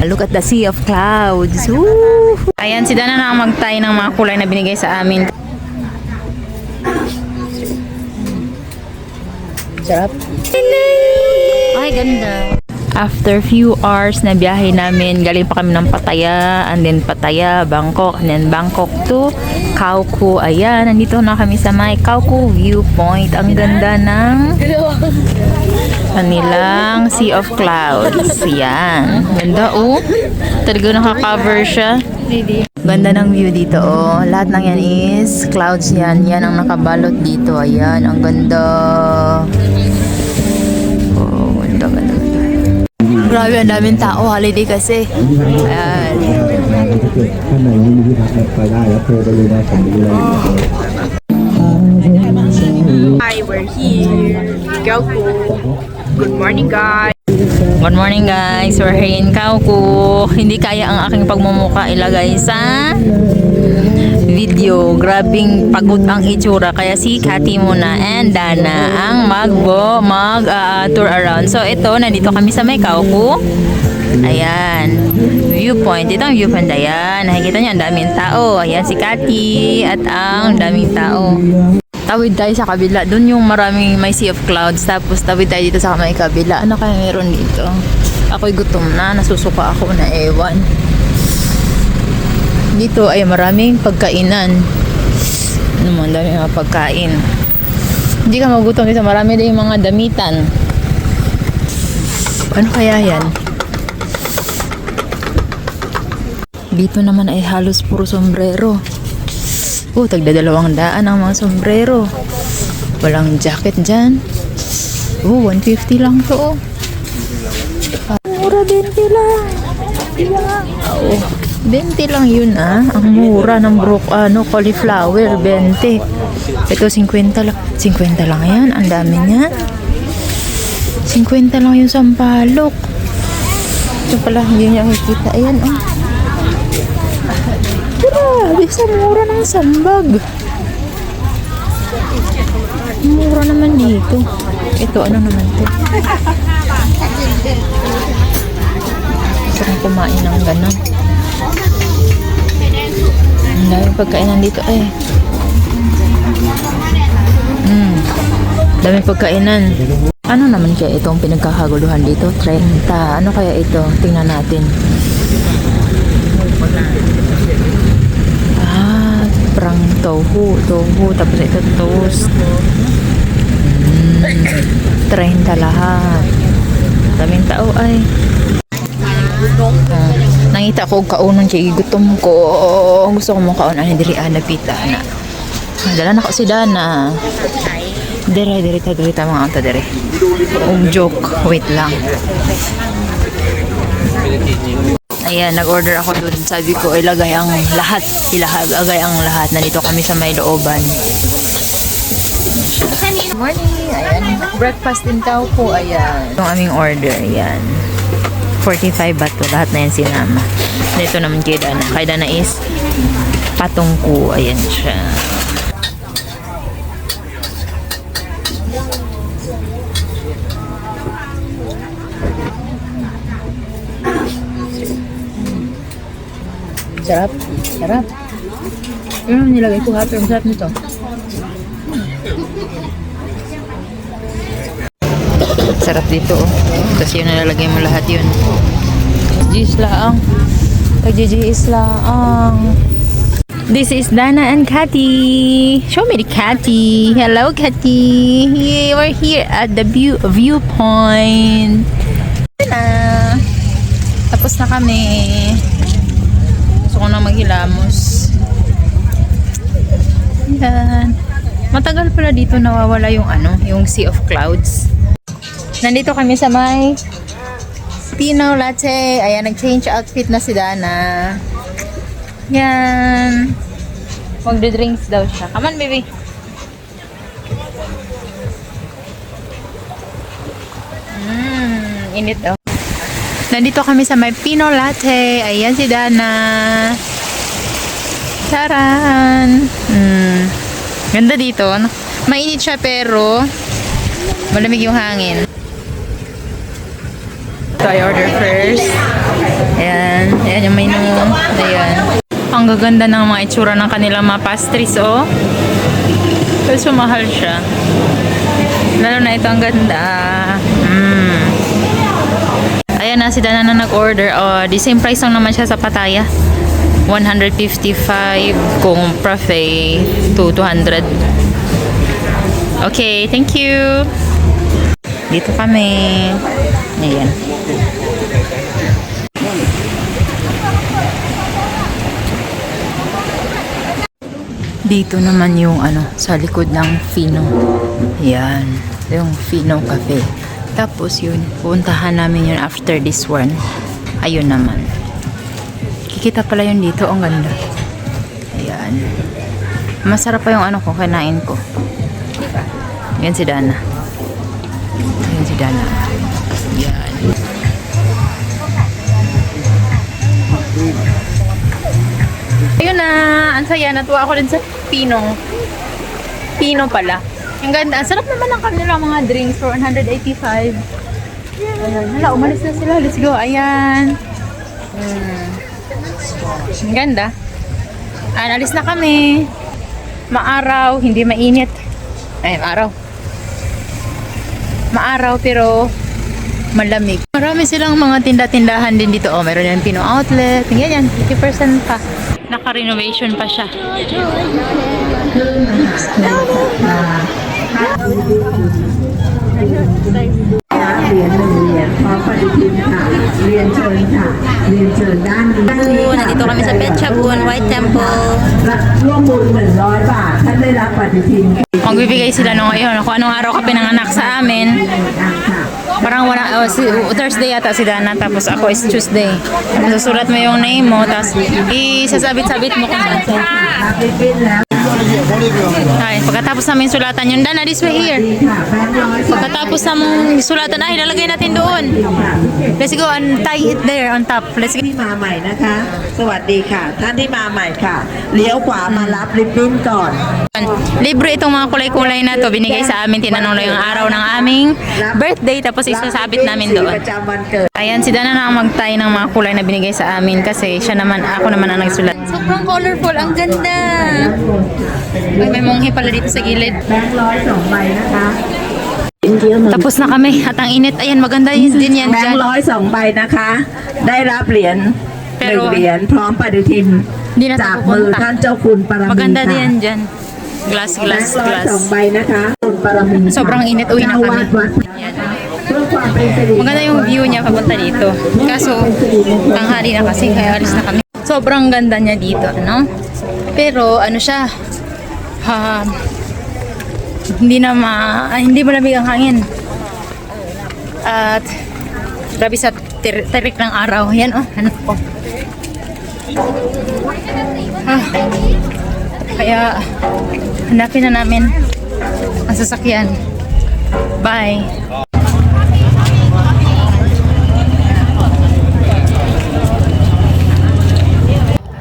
Look at the sea of clouds. Woo! Ayan, si Dana na magtay ng mga kulay na binigay sa amin. Sarap. Ay, ganda. After few hours na biyahe namin, galing pa kami ng Pattaya, and then Pattaya, Bangkok, and then Bangkok to Khao Ko. Ayan, nandito na kami sa may Khao Ko viewpoint. Ang ganda ng kanilang Sea of Clouds. Yan. Ganda, oh. Talaga nakakover siya. Ganda ng view dito, oh. Lahat ng yan is clouds yan. Yan ang nakabalot dito. Ayan, ang ganda. Oh, ganda, ganda. Grabe, ang daming tao. Holiday kasi. Ayan. Hi, we're here. Khao Ko. Good morning, guys. Good morning, guys. We're here in Khao Ko. Hindi kaya ang aking pagmumuka ilagay sa video. Grabing pagod ang itsura. Kaya si Cathy muna and Dana ang mag-tour around. So, ito, nandito kami sa may Khao Ko. Ayan. Viewpoint. Ito ang viewpoint. Ayan. Nakikita niyo, ang daming tao. Ayan si Cathy at ang daming tao. Tawid tayo sa kabila. Doon yung maraming may sea of clouds. Tapos tawid tayo dito sa may kabila. Ano kaya meron dito? Ako'y gutom na. Nasusuka ako na ewan. Dito ay maraming pagkainan. Ano mo, daming mga pagkain. Hindi ka magutom dito. Marami din yung mga damitan. Ano kaya yan? Dito naman ay halos puro sombrero. Oh, tagda-200 ang mga sombrero. Walang jacket dyan. Oh, 150 lang to. Oh. Mura, 20 lang. Oh, 20 lang yun ah. Ang mura ng cauliflower, 20. Ito, 50 lang. 50 lang yan. Ang dami niya. 50 lang yung sampalok. Ito pala, hindi niya makikita. Ayan, oh. Grabe, sa mura ng sambag. Mura naman dito. Ito, ano naman to? Sarang kumain ng ganon. Ang dami pagkainan dito eh. Dami pagkainan. Ano naman kaya itong pinagkakaguluhan dito? 30. Ano kaya ito? Tingnan natin. Prang tofu, tapos ito toast. 30 lahat. Daming tao ay. Nangita ko kaunon kay gutom ko. Gusto ko mong kaunan diri pita na. Dala na ko si Dana. Dire ta mga anta dire. Joke, wait lang. Ayan, nag-order ako dun. Sabi ko, ilagay ang lahat. Ilagay ang lahat. Nandito kami sa may looban. Good morning. Ayan, breakfast din Khao Ko. Ayan. Itong aming order. Ayan. 45 ba to? Lahat na yan sinama. Dito naman kay Dana. Kay Dana is patungko. Ayan siya. Sarap. Sarap. Yung nilagay ko hot. Ang sarap nito. Sarap dito. Oh. Tapos yun nalalagay mo lahat yun. Gis laang. Pag-gis laang. This is Dana and Cathy. Show me the Cathy. Hello, Cathy. We're here at the viewpoint. Na. Tapos na kami. Gusto ko na maghilamos. Yan. Matagal pala dito nawawala yung yung Sea of Clouds. Nandito kami sa may Pino Latte. Ayan, nag-change outfit na si Dana. Yan. Magde-drinks daw siya. Come on, baby. Init daw. Nandito kami sa may Pino Latte. Ayan si Dana. Charan! Ganda dito. Mainit siya pero malamig yung hangin. So I order first. Ayan. yung menu. Ayan. Ang gaganda ng mga itsura ng kanilang mga pastries, oh. Kasi mahal siya. Lalo na ito, ang ganda. Ayan na, si Dana na nag-order. Oh, the same price lang naman siya sa Pattaya. 155 kung parfait to 200. Okay, thank you. Dito kami. Ayan. Dito naman yung sa likod ng Fino. Yan. Yung Fino Cafe. Tapos yun, puntahan namin yun after this one. Ayun naman. Kikita pala yun dito. Ang ganda. Ayan. Masarap pa yung ko, kinain ko. Yan si Dana. Yan si Dana. Yan. Ayun na. Ang saya. Natuwa ako din sa Pino. Pino pala. Ang ganda. Ang sarap naman ng kanilang mga drinks for 185. Ayan. Hala, umalis na sila. Let's go. Ayan. Ang ganda. Alis na kami. Maaraw. Hindi mainit. Ay, maaraw. Maaraw pero malamig. Marami silang mga tinda-tindahan din dito. Oh, meron yung Pino Outlet. Tingnan yan. 50% pa. Naka-renovation pa siya. Nandito kami sa Phetchabun White Temple. ร่วมบุญ100 บาทท่านได้รับปฏิทิน Magbibigay sila nung ngayon. Kung anong araw ka pinanganak sa amin. Parang Thursday yata si Dana. Tapos ako is Tuesday. Susulat mo yung name mo. Tapos isasabit-sabit mo kung saan. Ay, pagkatapos namin sulatan yung Dana, this way here. Pagkatapos namin sulatan, ilalagay natin doon. Let's go and tie it there on top. Let's go. ที่มาใหม่นะคะ สวัสดีค่ะ ท่านที่มาใหม่ค่ะ เลี้ยวขวามารับริบบิ้นก่อน Libre itong mga kulay-kulay na to. Binigay sa amin. Tinanong lang yung araw ng aming birthday. Tapos isasabit namin สี doon. ประจำวันเกิด Ayan, si Dana na ang mag-tie ng mga kulay na binigay sa amin. Kasi ako naman ang nagsulat. Sobrang colorful. Ang ganda. Ay, may monghe pala dito sa gilid. แบงค์100 2 ใบนะคะ Tapos na kami. At ang init. Ayan, maganda yun din yan แบง dyan. ค์100 2 ใบนะคะ ได้รับเหรียญ Pero 1 เหรียญพร้อมปฏิทิน Hindi na จาก tayo มือ pupunta. ท่านเจ้าคุณปรมินทร์ Maganda ค่ะ din yan dyan. Glass, แบง glass, ค์100 glass. 2 ใบนะคะคุณปรมินทร์ Sobrang init. Uwi na kami. เจ้าอาวาสวัดเพื่อความเป็นสิริมงคล Maganda yung view niya papunta dito. Kaso, tanghali na kasi. Kaya alis na kami. Sobrang ganda niya dito, no? Pero, siya, hindi malamig ang hangin. At grabe sa tirik ng araw. Yan ko. Kaya hanapin na namin ang sasakyan. Bye.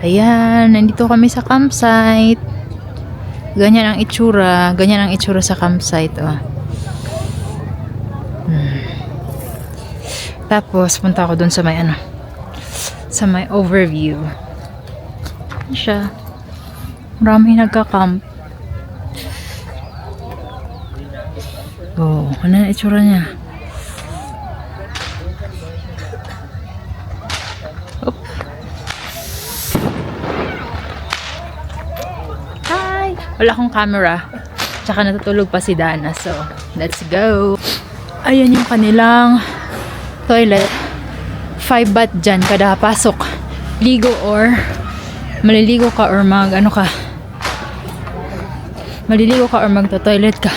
Ayan, nandito kami sa campsite. Ganyan ang itsura. Ganyan ang itsura sa campsite. Oh. Tapos, punta ako dun sa may sa may overview. Ano siya? Marami nagka-camp. Oh, ano ang itsura niya? Oop. Hi! Wala akong camera. Tsaka natutulog pa si Dana. So, let's go. Ayan yung kanilang toilet. 5 baht dyan kada pasok. Ligo or maliligo ka or maliligo ka or magto-toilet ka.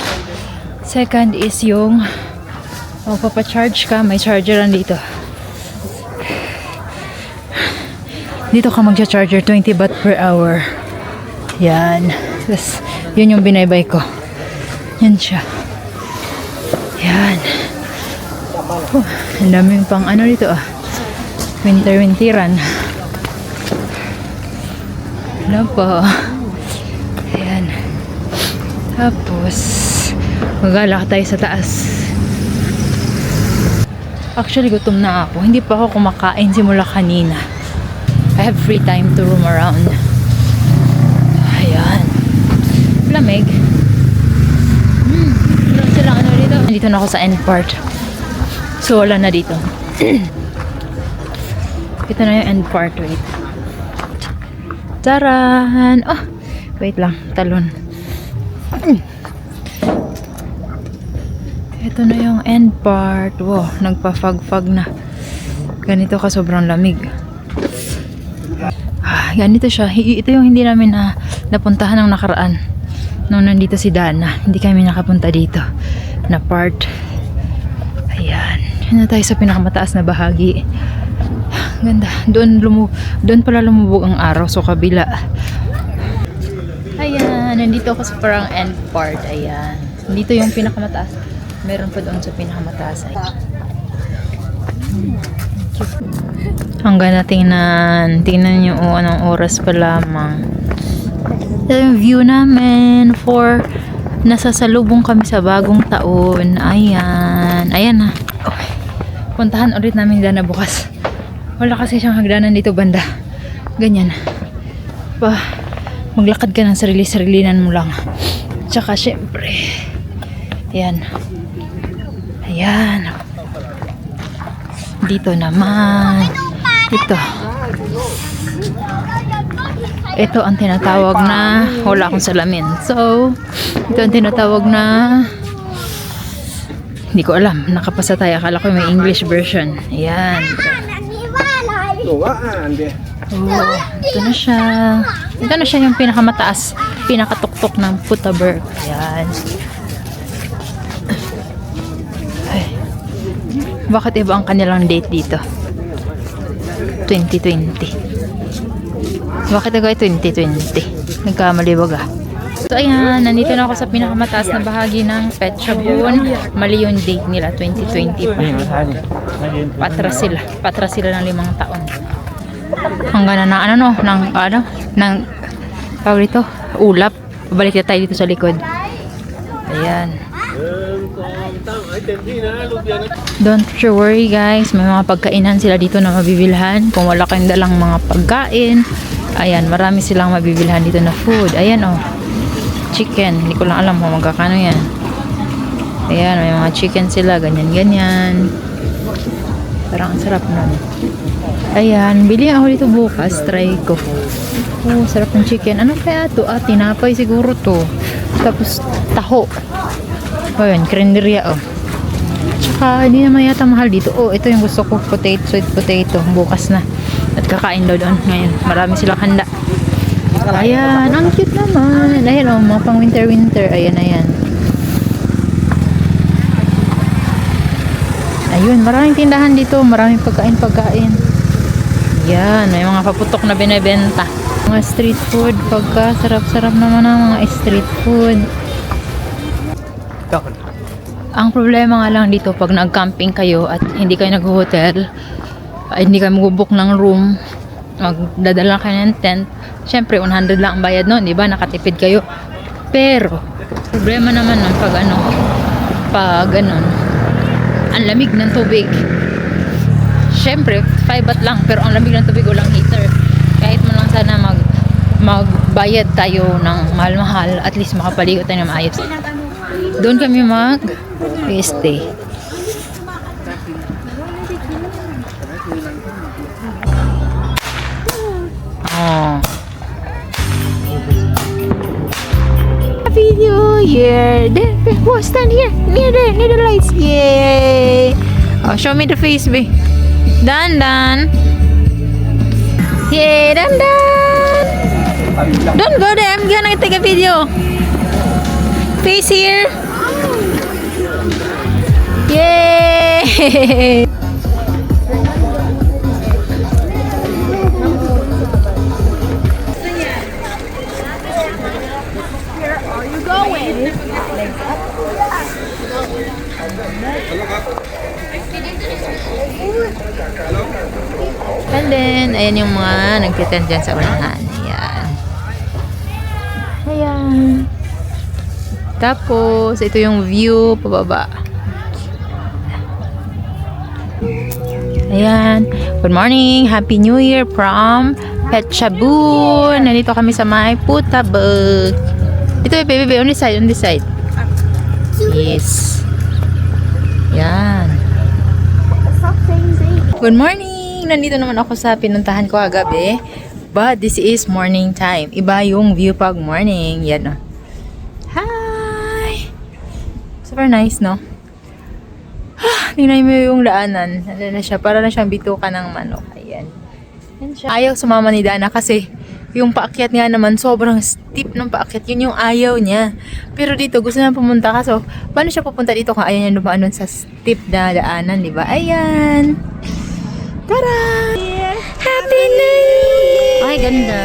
Second is yung papacharge ka. May charger lang dito. Dito ka magcha-charger 20 baht per hour. Yan. Tapos, yun yung binaybay ko. Yan siya. Yan. Ang daming pang dito winter-winteran. Ano po? Ayan. Tapos, magala tayo sa taas. Actually, gutom na ako. Hindi pa ako kumakain simula kanina. have free time to roam around. Ayan. Lamig. Meron silang ano dito. Dito na ako sa end part. So, wala na dito. Ito na yung end part. Wait. Taran! Oh! Wait lang. Talon. Ito na yung end part. Wow, nagpa-fag-fag na. Ganito ka, sobrang lamig. Ganito siya. Ito yung hindi namin napuntahan ng nakaraan. Nung nandito si Dana. Hindi kami nakapunta dito. Na part. Ayan. Yan na tayo sa pinakamataas na bahagi. Ganda. Doon pala lumubog ang araw. So, kabila. Ayan. Nandito ako sa parang end part. Ayan. Dito yung pinakamataas. Meron pa doon sa pinakamataas. Hanggang na tingnan. Tingnan nyo anong oras pa lamang. Ito yung view namin for nasasalubong kami sa bagong taon. Ayan. Ayan na. Okay. Puntahan ulit namin Dana bukas. Wala kasi siyang hagdanan dito banda. Ganyan. Maglakad ka ng sarili-sarilinan mo lang. Tsaka syempre. Ayan. Ayan. Dito naman. Ito ang tinatawag na wala akong salamin. So, ito ang tinatawag na hindi ko alam. Nakapasa tayo. Akala ko may English version. Ayan. Oh, ito na siya. Ito na siya yung pinakamataas. Pinakatuktok ng Putaberg. Ayan. Ay. Bakit iba ang kanilang date dito? 2020. Bakit agay 2020? Nagkamali baga. So ayan, nandito na ako sa pinakamataas na bahagi ng Phetchabun. Mali yung date nila, 2020 pa. Patras sila ng 5 taon. Hanggang na ng tawag dito, ulap. Balik na tayo dito sa likod. Ayan. Don't you worry guys, may mga pagkainan sila dito na mabibilhan. Kung wala kayong dalang mga pagkain, ayan, marami silang mabibilhan dito na food. Ayan oh, chicken. Hindi ko lang alam kung magkakano yan. Ayan, may mga chicken sila, ganyan-ganyan. Parang ang sarap nun. Ayan, bili ako dito bukas, try ko. Oh, sarap ng chicken. Ano kaya to? Tinapay siguro to. Tapos taho. Ayan, krenderya oh. Tsaka hindi naman yata mahal dito. Oh, ito yung gusto ko, sweet potato. Bukas na. At kakain daw doon ngayon. Marami silang handa. Ayan, ang cute naman. Ayan oh, mga pang winter. Ayan. Ayun, maraming tindahan dito. Maraming pagkain. Yan, may mga paputok na binebenta. Mga street food. Sarap-sarap naman ang mga street food. Ang problema nga lang dito pag nag-camping kayo at hindi kayo nag-hotel, hindi kayo mag-book ng room, magdadala kayo ng tent, syempre 100 lang ang bayad noon, di ba? Nakatipid kayo. Pero problema naman ng pag ang lamig ng tubig. Syempre 5 baht lang, pero ang lamig ng tubig, walang heater. Kahit mo lang sana magbayad tayo ng mahal-mahal, at least makapaligo tayo ng maayos. Doon kami mag-stay. Oh. Happy New Year! Oh, stand here. Near the lights. Yay! Oh, show me the face, babe. Dan. Yay, Dan. Don't go there. I'm gonna take a video. Face here. Yay! And then, ayan yung mga nagtitent dyan sa unahan. Ayan. Tapos, ito yung view pababa. Ayan. Good morning. Happy New Year from Petsabun. Nandito kami sa may Putabag. Ito baby, on this side, on this side. Yes. Yan. Good morning! Nandito naman ako sa pinuntahan ko kagabi. But this is morning time. Iba yung view pag morning. Yan o. Hi! Super nice, no? Tingnan mo yung daanan. Ano na siya? Para na siyang bituka ng manok. Ayan. Yan siya. Ayaw sumama ni Dana kasi yung paakyat nga naman sobrang steep ng paakyat. Yun yung ayaw niya. Pero dito gusto niya pumunta. Kaso paano siya pupunta dito kung ayaw niya dumaan sa steep na daanan, di ba? Ayan. Tara! Happy New Year! Ay, ganda.